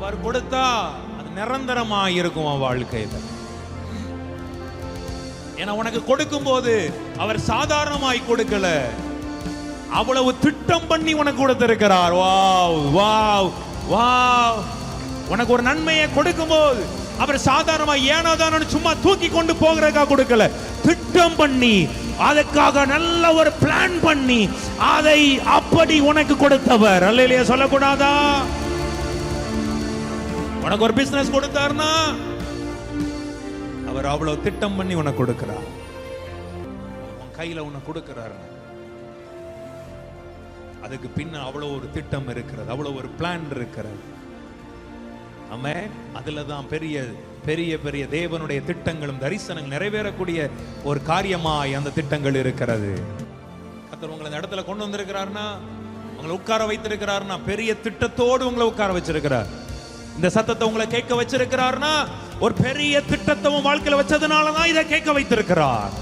அவர் கொடுத்தா அது நிரந்தரமா இருக்கும் உன் வாழ்க்கையில. ஏன்னா உனக்கு கொடுக்கும் போது அவர் சாதாரணமாய் கொடுக்கல, அவ்வளவு திட்டம் பண்ணி உனக்கு கொடுத்திருக்கிறார். Wow wow wow. உனக்கு ஒரு நன்மையை கொடுக்கும் போது அவர் சாதாரணமா ஏனோதானு சும்மா தூக்கி கொண்டு போகிறதுக்காக கொடுக்கல, திட்டம் பண்ணி அதுக்காக நல்ல ஒரு பிளான் பண்ணி அதை அப்படி உனக்கு கொடுத்தவர். அல்லேலூயா சொல்லக்கூடாதா? உனக்கு ஒரு பிசினஸ் கொடுத்தாருன்னா அவர் அவ்வளவு திட்டம் பண்ணி உனக்கு கொடுக்கிறார். உன் கையில உனக்கு கொடுக்கிறாரு, அதுக்கு பின்ன அவ்வளவு ஒரு திட்டம் இருக்கிறது, அவ்வளவு ஒரு பிளான் இருக்கிறது. ஆமென். அதுலதான் பெரிய பெரிய பெரிய தேவனுடைய திட்டங்களும் தரிசனங்கள் நிறைவேறக்கூடிய ஒரு காரியமாய் அந்த திட்டங்கள் இருக்கிறது. கர்த்தர் உங்களை இந்த இடத்துல கொண்டு வந்திருக்கிறார்னா, உங்களை உட்கார வைத்திருக்கிறார்னா பெரிய திட்டத்தோடு உங்களை உட்கார வச்சிருக்கிறார். இந்த சத்தத்தை உங்களை கேட்க வச்சிருக்கிறார்னா ஒரு பெரிய திட்டத்தை வாழ்க்கையில வச்சதுனாலதான் இதை கேட்க வைத்திருக்கிறார்.